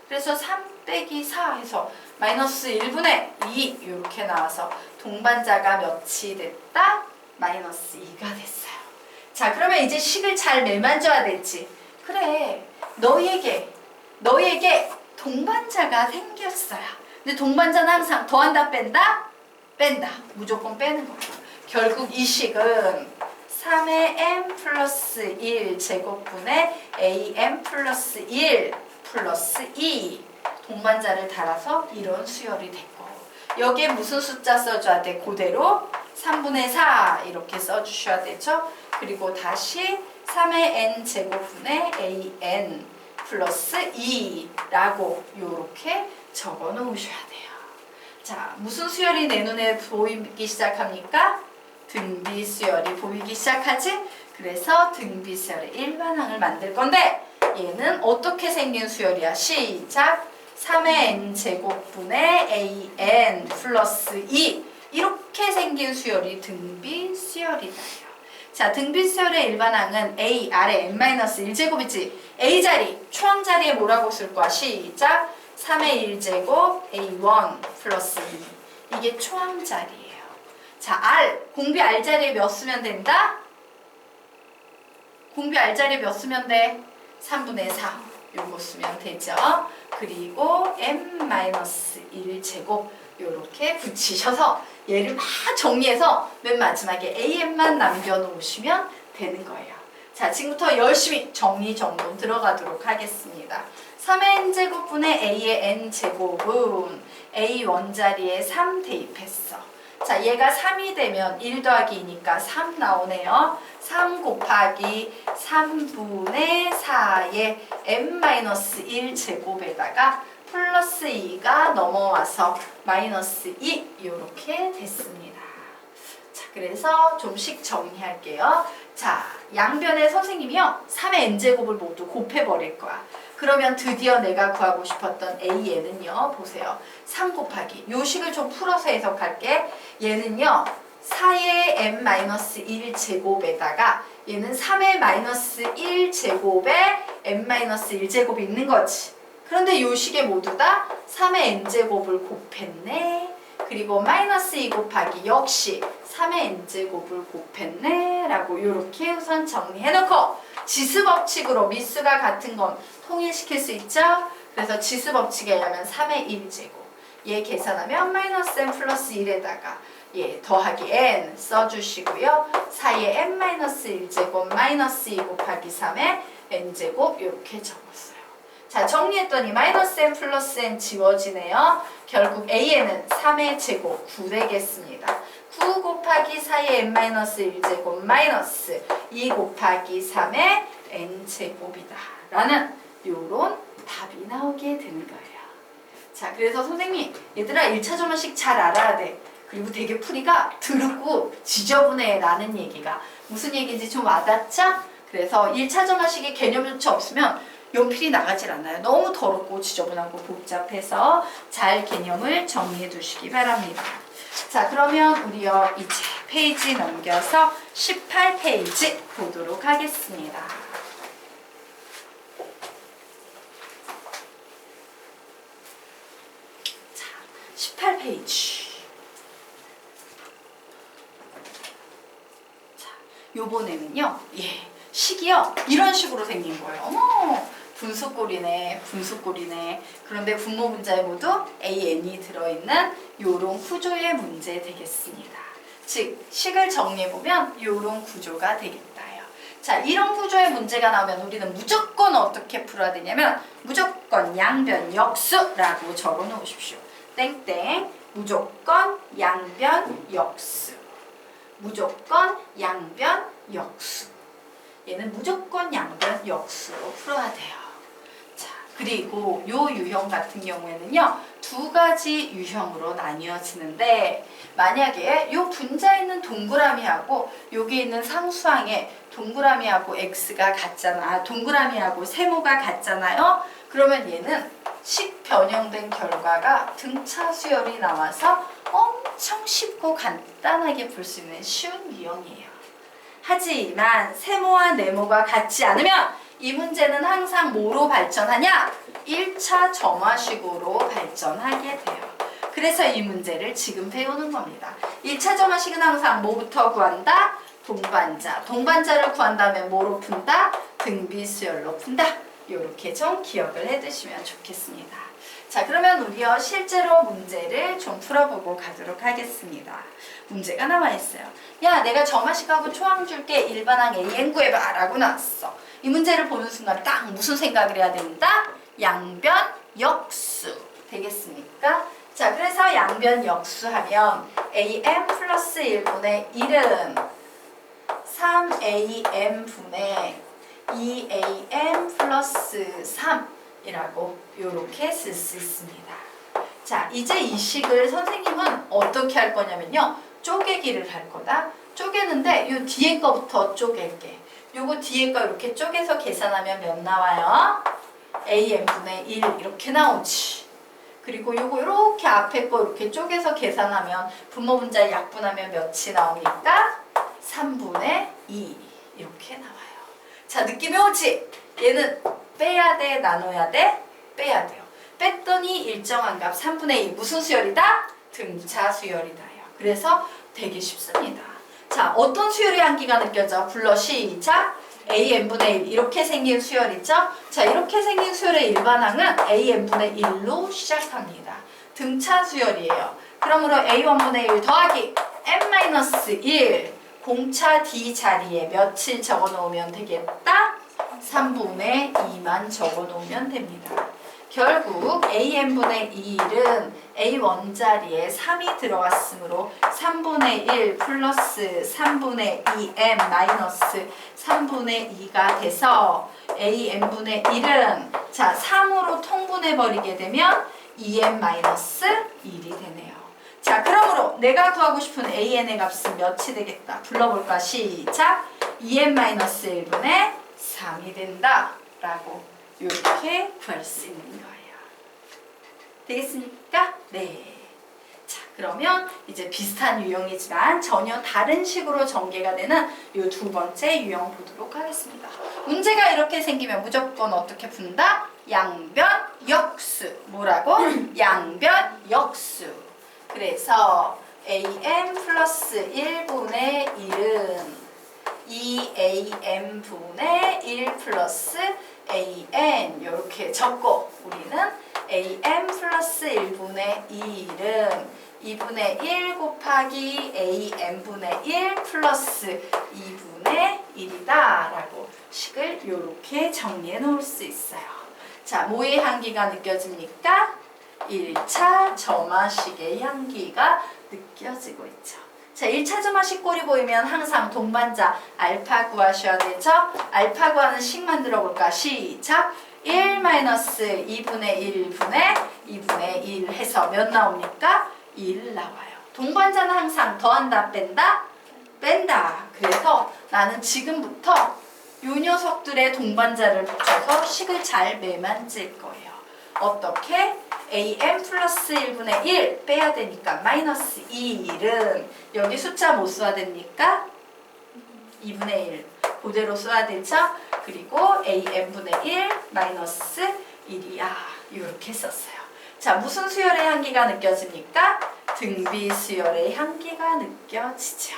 그래서 3 빼기 4 해서 마이너스 1분의 2 이렇게 나와서 동반자가 몇이 됐다? 마이너스 2가 됐어요. 자, 그러면 이제 식을 잘 매만져야 되지. 그래, 너희에게 동반자가 생겼어요. 근데 동반자는 항상 더한다 뺀다? 뺀다. 무조건 빼는 거예요. 결국 이 식은 3의 m 플러스 1 제곱분의 am 플러스 1 플러스 2 동반자를 달아서 이런 수열이 됐고, 여기에 무슨 숫자 써줘야 돼? 그대로 3분의 4 이렇게 써주셔야 되죠. 그리고 다시 3의 n 제곱분의 an 플러스 2라고 이렇게 적어 놓으셔야 돼요. 자, 무슨 수열이 내 눈에 보이기 시작합니까? 등비수열이 보이기 시작하지? 그래서 등비수열의 일반항을 만들 건데, 얘는 어떻게 생긴 수열이야? 시작! 3의 n제곱분의 an 플러스 2 이렇게 생긴 수열이 등비수열이다. 자, 등비수열의 일반항은 a 아래 n-1제곱이지. a 자리, 초항 자리에 뭐라고 쓸 거야? 시작! 3의 1제곱 a1 플러스 2 이게 초항 자리예요. 자, r, 공비 r 자리에 몇 쓰면 된다? 공비 r 자리에 몇 쓰면 돼? 3분의 4 요거 쓰면 되죠. 그리고 m-1제곱 요렇게 붙이셔서 얘를 막 정리해서 맨 마지막에 am만 남겨놓으시면 되는 거예요. 자, 지금부터 열심히 정리정돈 들어가도록 하겠습니다. 3의 n제곱분의 a의 n제곱은 a 원자리에 3 대입했어. 자, 얘가 3이 되면 1 더하기 2니까 3 나오네요. 3 곱하기 3분의 4의 n-1 제곱에다가 플러스 2가 넘어와서 마이너스 2 이렇게 됐습니다. 자, 그래서 좀씩 정리할게요. 자, 양변에 선생님이요 3의 n제곱을 모두 곱해버릴 거야. 그러면 드디어 내가 구하고 싶었던 AN은요, 보세요. 3 곱하기, 요 식을 좀 풀어서 해석할게. 얘는요, 4의 n-1 제곱에다가 얘는 3의 마이너스 1 제곱에 n-1 제곱이 있는 거지. 그런데 요 식에 모두 다 3의 n제곱을 곱했네. 그리고 마이너스 2 곱하기 역시 3의 n제곱을 곱했네 라고 이렇게 우선 정리해놓고, 지수법칙으로 미수가 같은 건 통일시킬 수 있죠? 그래서 지수법칙에 의하면 3의 1제곱 얘 계산하면 마이너스 n 플러스 1에다가 얘 더하기 n 써주시고요. 4의 n-1제곱 마이너스 2 곱하기 3의 n제곱 이렇게 적었어요. 자, 정리했더니 마이너스 n 플러스 n 지워지네요. 결국 an은 3의 제곱 9 되겠습니다. 9 곱하기 4의 n-1제곱 마이너스 2 곱하기 3의 n제곱이다 라는 요런 답이 나오게 되는 거예요. 자, 그래서 선생님, 얘들아 1차 전원식 잘 알아야 돼. 그리고 되게 풀이가 드럽고 지저분해 라는 얘기가 무슨 얘기인지 좀 와닿죠? 그래서 1차 전원식의 개념조차 없으면 연필이 나가질 않아요. 너무 더럽고 지저분하고 복잡해서 잘 개념을 정리해 두시기 바랍니다. 자, 그러면 우리요 이제 페이지 넘겨서 18페이지 보도록 하겠습니다. 자, 18페이지. 자, 요번에는요, 식이요 이런 식으로 생긴 거예요. 어머, 분수꼴이네, 분수꼴이네. 그런데 분모 문자에 모두 AN이 들어있는 요런 구조의 문제 되겠습니다. 즉, 식을 정리해보면 요런 구조가 되겠다요. 자, 이런 구조의 문제가 나오면 우리는 무조건 어떻게 풀어야 되냐면 무조건 양변 역수라고 적어 놓으십시오. 땡땡, 무조건 양변 역수. 무조건 양변 역수. 얘는 무조건 양변 역수로 풀어야 돼요. 자, 그리고 요 유형 같은 경우에는요, 두 가지 유형으로 나뉘어지는데, 만약에 요 분자에 있는 동그라미하고 여기 있는 상수항에 동그라미하고 x가 같잖아. 동그라미하고 세모가 같잖아요. 그러면 얘는 식 변형된 결과가 등차 수열이 나와서 엄청 쉽고 간단하게 풀 수 있는 쉬운 유형이에요. 하지만 세모와 네모가 같지 않으면 이 문제는 항상 뭐로 발전하냐? 1차 점화식으로 발전하게 돼요. 그래서 이 문제를 지금 배우는 겁니다. 1차 점화식은 항상 뭐부터 구한다? 동반자. 동반자를 구한다면 뭐로 푼다? 등비수열로 푼다. 이렇게 좀 기억을 해두시면 좋겠습니다. 자, 그러면 우리요 실제로 문제를 좀 풀어보고 가도록 하겠습니다. 문제가 나와 있어요. 야, 내가 점화식하고 초항 줄게. 일반항 AN 구해봐 라고 나왔어. 이 문제를 보는 순간 딱 무슨 생각을 해야 된다? 양변 역수 되겠습니까? 자, 그래서 양변 역수하면 AM 플러스 1분의 1은 3AM 분의 2AM 플러스 3이라고 이렇게 쓸 수 있습니다. 자, 이제 이 식을 선생님은 어떻게 할 거냐면요. 쪼개기를 할 거다. 쪼개는데 요 뒤에 거부터 쪼갤게. 요거 뒤에 거 이렇게 쪼개서 계산하면 몇 나와요? AM분의 1 이렇게 나오지. 그리고 요거 이렇게 앞에 거 이렇게 쪼개서 계산하면 분모 분자 약분하면 몇이 나옵니까? 3분의 2 이렇게 나와요. 자, 느낌이 오지? 얘는 빼야 돼, 나눠야 돼? 빼야 돼요. 뺐더니 일정한 값 3분의 2 무슨 수열이다? 등차 수열이다요. 그래서 되게 쉽습니다. 자, 어떤 수열의 한기가 느껴져? 불러 시작! AN분의 1 이렇게 생긴 수열이죠? 자, 이렇게 생긴 수열의 일반항은 AN분의 1로 시작합니다. 등차 수열이에요. 그러므로 A1분의 1 더하기 N-1 공차 D 자리에 며칠 적어 놓으면 되겠다? 3분의 2만 적어 놓으면 됩니다. 결국 AN분의 1은 A1 자리에 3이 들어갔으므로 3분의 1 플러스 3분의 2M 마이너스 3분의 2가 돼서 AN분의 1은 자 3으로 통분해버리게 되면 2M 마이너스 1이 되네요. 자, 그러므로 내가 구하고 싶은 AN의 값은 몇이 되겠다? 불러볼까? 시작! 2M 마이너스 1분의 3이 된다 라고 이렇게 구할 수 있는 거예요. 되겠습니까? 네. 자, 그러면 이제 비슷한 유형이지만 전혀 다른 식으로 전개가 되는 이 두 번째 유형 보도록 하겠습니다. 문제가 이렇게 생기면 무조건 어떻게 푼다? 양변 역수. 뭐라고? 양변 역수. 그래서 AM 플러스 1분의 1은 2AM분의 1 플러스 AN 이렇게 적고 우리는 AM 플러스 1분의 2는 2분의 1 곱하기 AM분의 1 플러스 2분의 1이다 라고 식을 이렇게 정리해 놓을 수 있어요. 자, 뭐의 향기가 느껴집니까? 1차 점화식의 향기가 느껴지고 있죠. 자, 1차 점화식 꼴이 보이면 항상 동반자 알파 구하셔야 되죠? 알파 구하는 식 만들어 볼까? 시작! 1-2분의 1분의 2분의 1 해서 몇 나옵니까? 1 나와요. 동반자는 항상 더한다, 뺀다? 뺀다. 그래서 나는 지금부터 요 녀석들의 동반자를 붙여서 식을 잘 매만질 거예요. 어떻게? AM 플러스 1분의 1 빼야 되니까 마이너스 1은 여기 숫자 뭐 써야 됩니까? 2분의 1 그대로 써야 되죠? 그리고 AM분의 1 마이너스 1이야 이렇게 썼어요. 자, 무슨 수열의 향기가 느껴집니까? 등비 수열의 향기가 느껴지죠.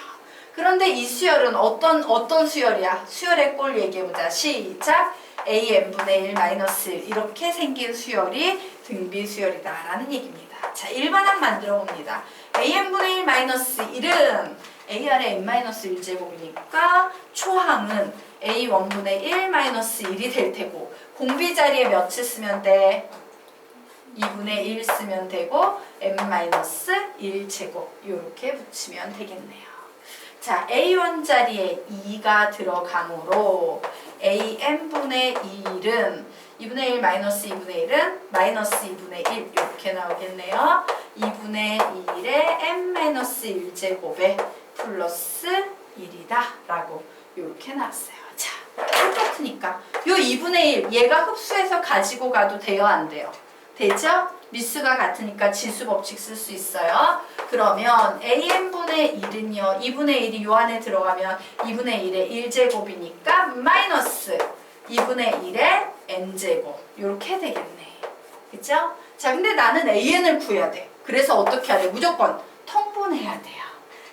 그런데 이 수열은 어떤 수열이야? 수열의 꼴 얘기해보자. 시작! AN분의 1 마이너스 1 이렇게 생긴 수열이 등비 수열이다 라는 얘기입니다. 자, 일반항 만들어 봅니다. AN분의 1 마이너스 1은 AR의 n 마이너스 1제곱이니까 초항은 A1분의 1 마이너스 1이 될 테고 공비 자리에 몇을 쓰면 돼? 2분의 1 쓰면 되고 n 마이너스 1제곱 이렇게 붙이면 되겠네요. 자, A1 자리에 2가 들어가므로 AN분의 1은 2분의 1 마이너스 2분의 1은 마이너스 2분의 1 이렇게 나오겠네요. 2분의 1에 n 마이너스 1제곱에 플러스 1이다 라고 이렇게 나왔어요. 자, 똑같으니까 요 2분의 1 얘가 흡수해서 가지고 가도 돼요, 안 돼요? 되죠? 미수가 같으니까 지수 법칙 쓸 수 있어요. 그러면 AN분의 1은요 2분의 1이 요 안에 들어가면 2분의 1의 1제곱이니까 마이너스 2분의 1의 n제곱 이렇게 되겠네. 그쵸? 자, 근데 나는 an을 구해야 돼. 그래서 어떻게 해야 돼? 무조건 통분해야 돼요.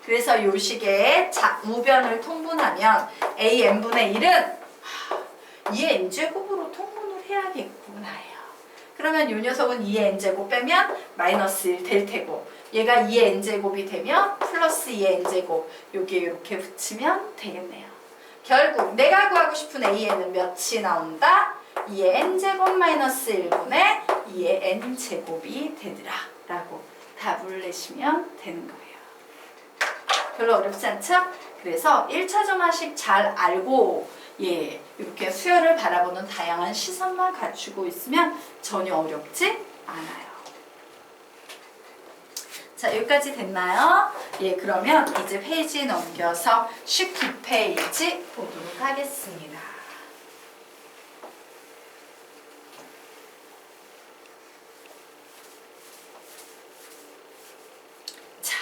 그래서 요 식의 우변을 통분하면 an분의 1은 이 n제곱으로 통분을 해야겠구나요. 그러면 요 녀석은 2의 n제곱 빼면 마이너스 1 될 테고 얘가 2의 n제곱이 되면 플러스 2의 n제곱 요게 이렇게 붙이면 되겠네요. 결국 내가 구하고 싶은 an은 몇이 나온다? 2의 n제곱 마이너스 1분의 2의 n제곱이 되더라 라고 답을 내시면 되는 거예요. 별로 어렵지 않죠? 그래서 1차 점화식 잘 알고 이렇게 수열을 바라보는 다양한 시선만 갖추고 있으면 전혀 어렵지 않아요. 자, 여기까지 됐나요? 그러면 이제 페이지 넘겨서 19페이지 보도록 하겠습니다. 자,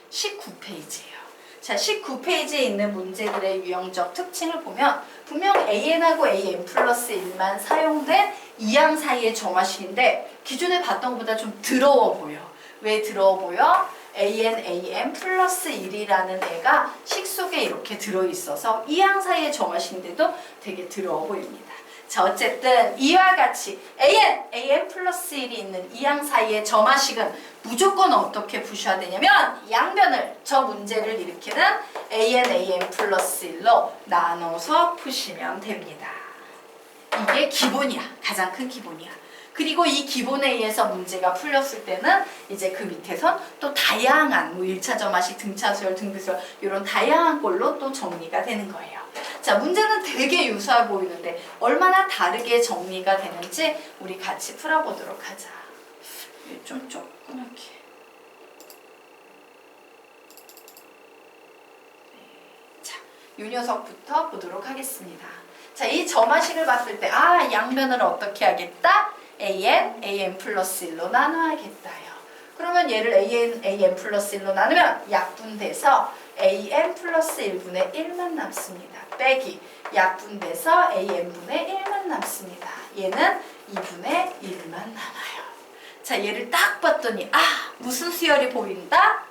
19페이지예요. 자, 19페이지에 있는 문제들의 유형적 특징을 보면 분명 an하고 an 플러스 1만 사용된 이항 사이의 점화식인데 기존에 봤던 것보다 좀 더러워 보여. 왜 더러워 보여? an 플러스 1이라는 애가 식 속에 이렇게 들어있어서 이항 사이의 점화식인데도 되게 더러워 보입니다. 자, 어쨌든 이와 같이 an 플러스 1이 있는 이항 사이의 점화식은 무조건 어떻게 푸셔야 되냐면 양변을 저 문제를 일으키는 an 플러스 1로 나눠서 푸시면 됩니다. 이게 기본이야. 가장 큰 기본이야. 그리고 이 기본에 의해서 문제가 풀렸을 때는 이제 그 밑에선 또 다양한 1차 점화식, 등차 수열, 등비 수열 이런 다양한 걸로 또 정리가 되는 거예요. 자, 문제는 되게 유사해 보이는데 얼마나 다르게 정리가 되는지 우리 같이 풀어보도록 하자. 좀 조그맣게. 자, 이 녀석부터 보도록 하겠습니다. 자, 이 점화식을 봤을 때 양변을 어떻게 하겠다? an 플러스 1로 나눠야겠다요. 그러면 얘를 an 플러스 1로 나누면 약분돼서 an 플러스 1분의 1만 남습니다. 빼기 약분돼서 an분의 1만 남습니다. 얘는 2분의 1만 남아요. 자, 얘를 딱 봤더니 무슨 수열이 보인다?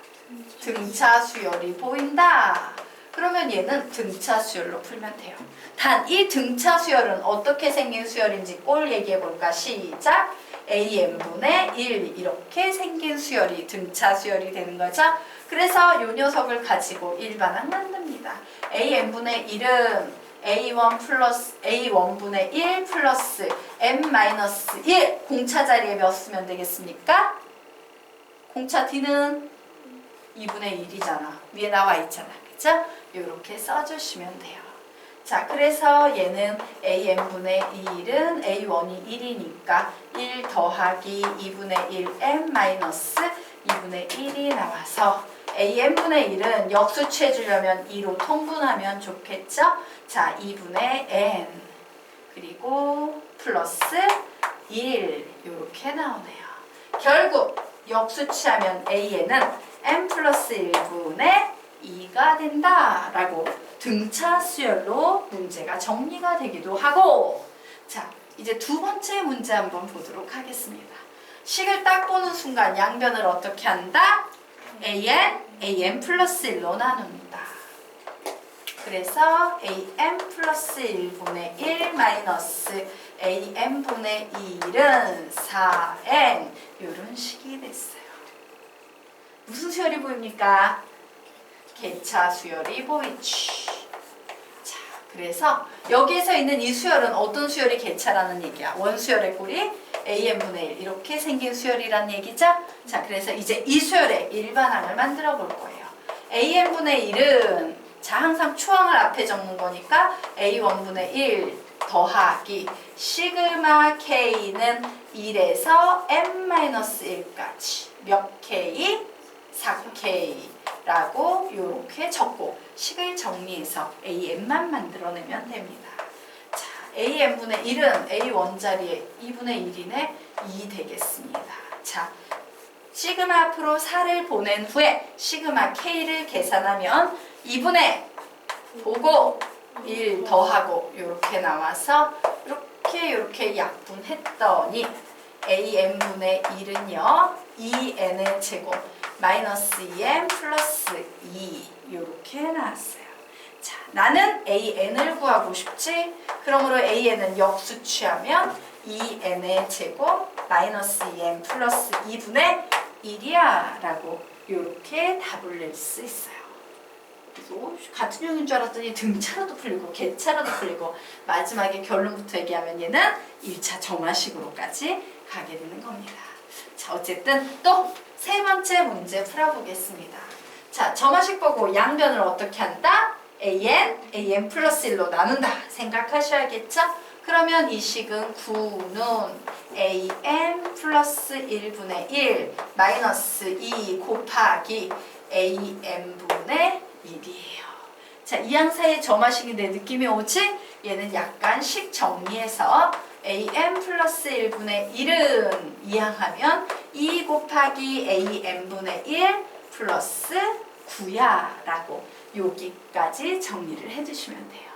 등차 수열이 보인다. 그러면 얘는 등차 수열로 풀면 돼요. 단 이 등차 수열은 어떻게 생긴 수열인지 꼴 얘기해 볼까? 시작! an분의 1 이렇게 생긴 수열이 등차 수열이 되는 거죠. 그래서 이 녀석을 가지고 일반항 만듭니다. an분의 1은 a1 플러스 a1분의 1 플러스 n 마이너스 1 공차 자리에 몇 쓰면 되겠습니까? 공차 D는 2분의 1이잖아. 위에 나와 있잖아. 그죠? 이렇게 써주시면 돼요. 자, 그래서 얘는 an분의 1은 a1이 1이니까 1 더하기 2분의 1 n 마이너스 2분의 1이 나와서 an분의 1은 역수취해 주려면 2로 통분하면 좋겠죠? 자, 2분의 n 그리고 플러스 1 이렇게 나오네요. 결국 역수취하면 an은 n 플러스 1분의 2가 된다라고 등차 수열로 문제가 정리가 되기도 하고. 자, 이제 두 번째 문제 한번 보도록 하겠습니다. 식을 딱 보는 순간 양변을 어떻게 한다? an 플러스 1로 나눕니다. 그래서 an 플러스 1분의 1 마이너스 an분의 1은 4n 이런 식이 됐어요. 무슨 수열이 보입니까? 개차 수열이 보이지. 자, 그래서 여기에서 있는 이 수열은 어떤 수열이 개차라는 얘기야? 원수열의 꼴이 an분의 1 이렇게 생긴 수열이란 얘기죠? 자, 그래서 이제 이 수열의 일반항을 만들어 볼 거예요. an분의 1은 자, 항상 초항을 앞에 적는 거니까 a1분의 1 더하기 시그마 k는 1에서 n-1까지 몇 k? 4k 라고 이렇게 적고 식을 정리해서 an만 만들어내면 됩니다. 자, an분의 1은 a1 자리에 2분의 1이네 2 되겠습니다. 자, 시그마 앞으로 4를 보낸 후에 시그마 k를 계산하면 2분의 보고 1 더하고 이렇게 나와서 이렇게 약분했더니 AN분의 1은요 2N의 제곱 마이너스 2N 플러스 2 이렇게 나왔어요. 자, 나는 AN을 구하고 싶지? 그러므로 AN은 역수 취하면 2N의 제곱 마이너스 2N 플러스 2분의 1이야 라고 이렇게 답을 낼 수 있어요. 그래서 같은 용인 줄 알았더니 등차로도 풀리고 개차로도 풀리고 마지막에 결론부터 얘기하면 얘는 1차 정화식으로까지 가게 되는 겁니다. 자, 어쨌든 또 세 번째 문제 풀어보겠습니다. 자, 정화식 보고 양변을 어떻게 한다? AN 플러스 1로 나눈다 생각하셔야겠죠? 그러면 이 식은 9는 AN 플러스 1분의 1 마이너스 2 곱하기 AN분의 1이에요. 자, 이 양사의 점화식인데 느낌이 오지? 얘는 약간 식 정리해서 AN 플러스 1분의 1은 이항하면 2 곱하기 AN분의 1 플러스 9야 라고 여기까지 정리를 해주시면 돼요.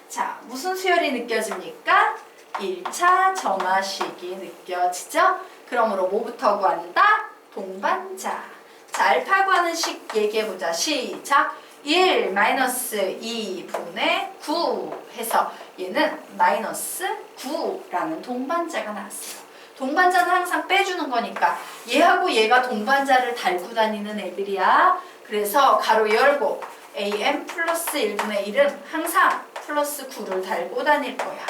자, 무슨 수열이 느껴집니까? 1차 점화식이 느껴지죠? 그러므로 뭐부터 구한다? 동반자. 자, 알파 구하는 식 얘기해보자. 시작! 1 마이너스 2분의 9 해서 얘는 마이너스 9라는 동반자가 나왔어요. 동반자는 항상 빼주는 거니까 얘하고 얘가 동반자를 달고 다니는 애들이야. 그래서 가로 열고 AN 플러스 1분의 1은 항상 플러스 9를 달고 다닐 거야.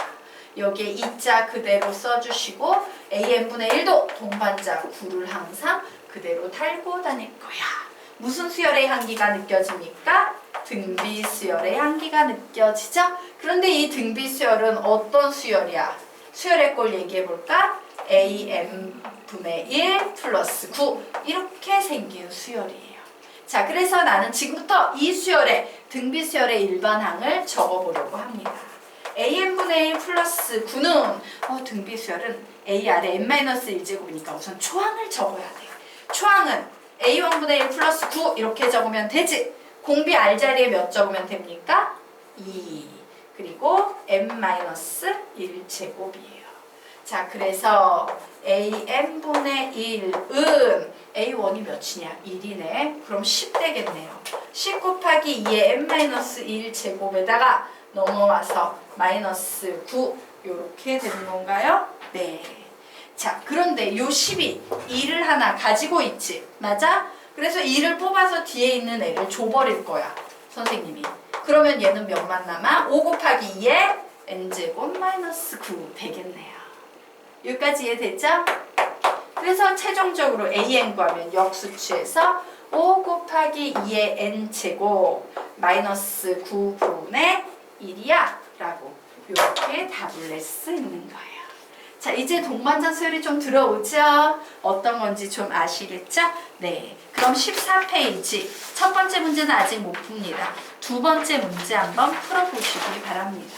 여기에 2자 그대로 써주시고 AN분의 1도 동반자 9를 항상 그대로 달고 다닐 거야. 무슨 수열의 향기가 느껴집니까? 등비수열의 향기가 느껴지죠? 그런데 이 등비수열은 어떤 수열이야? 수열의 꼴 얘기해볼까? AN분의 1 플러스 9 이렇게 생긴 수열이에요. 자, 그래서 나는 지금부터 이 수열의 등비수열의 일반항을 적어보려고 합니다. AN분의 1 플러스 9는 등비수열은 A 아래 n-1제곱이니까 우선 초항을 적어야 돼요. 초항은 A1분의 1 플러스 9 이렇게 적으면 되지. 공비 R자리에 몇 적으면 됩니까? 2. 그리고 n-1제곱이에요. 자, 그래서 AN분의 1은 A1이 몇이냐? 1이네. 그럼 10 되겠네요. 10 곱하기 2의 n-1제곱에다가 넘어와서 마이너스 9 이렇게 되는 건가요? 네. 자, 그런데 요 10이 2를 하나 가지고 있지. 맞아? 그래서 2를 뽑아서 뒤에 있는 애를 줘버릴 거야. 선생님이. 그러면 얘는 몇만 남아? 5 곱하기 2의 n제곱 마이너스 9 되겠네요. 여기까지 이해됐죠? 그래서 최종적으로 an 구하면 역수치해서 5 곱하기 2의 n제곱 마이너스 9분의 1이야 라고 이렇게 답을 낼 수 있는 거예요. 자, 이제 동반자 수열이 좀 들어오죠? 어떤 건지 좀 아시겠죠? 네. 그럼 14페이지. 첫 번째 문제는 아직 못 풉니다. 두 번째 문제 한번 풀어보시기 바랍니다.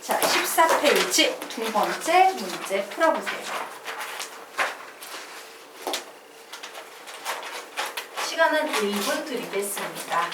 자, 14페이지 두 번째 문제 풀어보세요. 시간은 1분 드리겠습니다.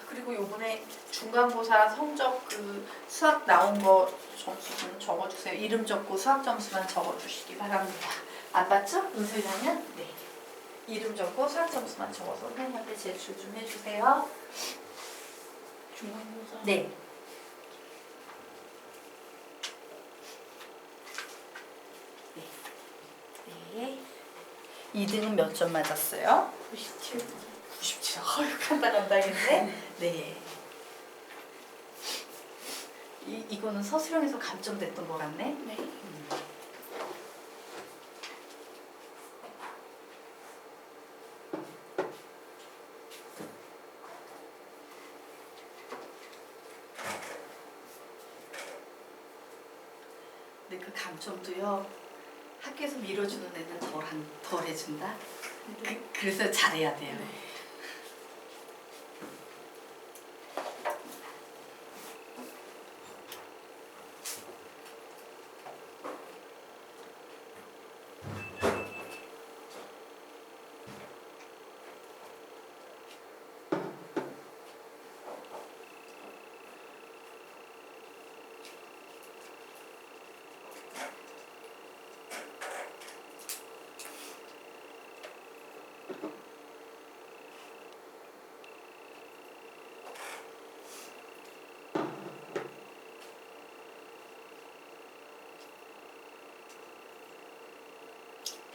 그리고 요번에 중간고사 성적 그 수학 나온 거 점수 좀 적어주세요. 이름 적고 수학 점수만 적어주시기 바랍니다. 안 봤죠? 은솔이라면? 네. 이름 적고 수학 점수만 적어서 선생님한테 제출 좀 해주세요. 중간고사. 네. 네. 2등은 몇 점 맞았어요? 97. 97. 어휴, 간다간다겠네. 네. 이거는 서술형에서 감점됐던 것 같네. 네. 근데 그 감점도요, 학교에서 밀어주는 애는 덜 해준다. 그래서 잘해야 돼요. 네.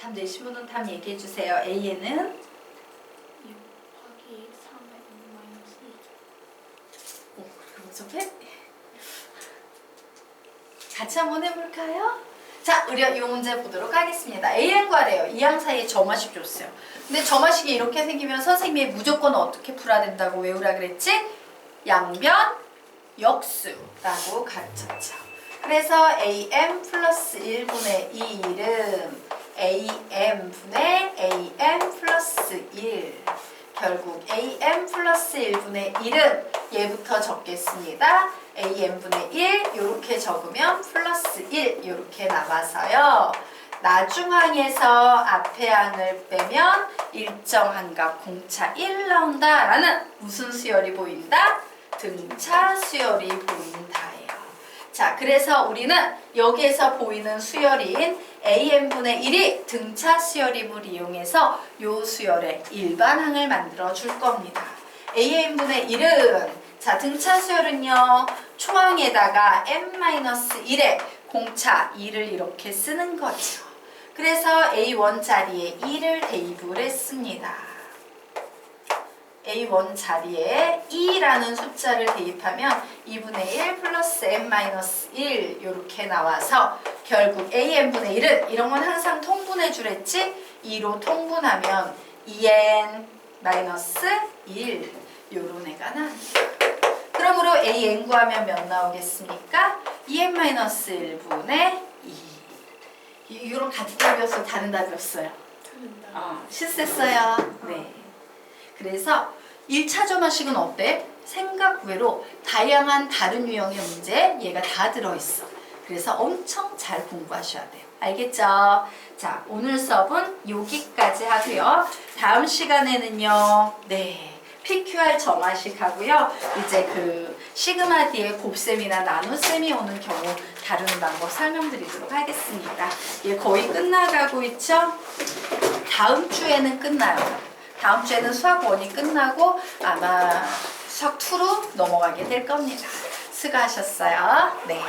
답 내신 분은 답 얘기해 주세요. A에는 6 곱하기 3의 n-2. 그럼 어떻게? 같이 한번 해볼까요? 자, 우리 이 문제 보도록 하겠습니다. AN과래요. 이항 사이에 점화식 줬어요. 근데 점화식이 이렇게 생기면 선생님이 무조건 어떻게 풀어야 된다고 외우라 그랬지? 양변 역수라고 가르쳤죠. 그래서 AM 플러스 1분의 2는 AM 분의 AM 플러스 1. 결국 AM 플러스 1분의 1은 얘부터 적겠습니다. AM분의 1 이렇게 적으면 플러스 1 이렇게 남아서요. 나중항에서 앞에 항을 빼면 일정한 값 공차 1 나온다라는 무슨 수열이 보인다? 등차 수열이 보인다예요. 자, 그래서 우리는 여기에서 보이는 수열인 AM분의 1이 등차 수열임을 이용해서 요 수열의 일반항을 만들어 줄 겁니다. AM분의 1은 자, 등차 수열은요. 초항에다가 n-1의 공차 2를 이렇게 쓰는 거죠. 그래서 A1 자리에 2를 대입을 했습니다. A1 자리에 2라는 숫자를 대입하면 2분의 1 플러스 n-1 이렇게 나와서 결국 AN분의 1은 이런 건 항상 통분해 주랬지? 2로 통분하면 2n-1 요런 애가 나옵니다. 그러므로 AN 구하면 몇 나오겠습니까? 2n-1분의 2. 이런 같은 답이었어요? 다른 답이었어요? 틀린다. 실수했어요. 네. 그래서 1차 점화식은 어때? 생각 외로 다양한 다른 유형의 문제 얘가 다 들어있어. 그래서 엄청 잘 공부하셔야 돼요. 알겠죠? 자, 오늘 수업은 여기까지 하고요. 다음 시간에는요. 네. PQR 점화식 하고요. 이제 그 시그마 D의 곱셈이나 나눗셈이 오는 경우 다루는 방법 설명드리도록 하겠습니다. 얘 거의 끝나가고 있죠? 다음 주에는 끝나요. 다음 주에는 수학 1이 끝나고 아마 수학 2로 넘어가게 될 겁니다. 수고하셨어요. 네.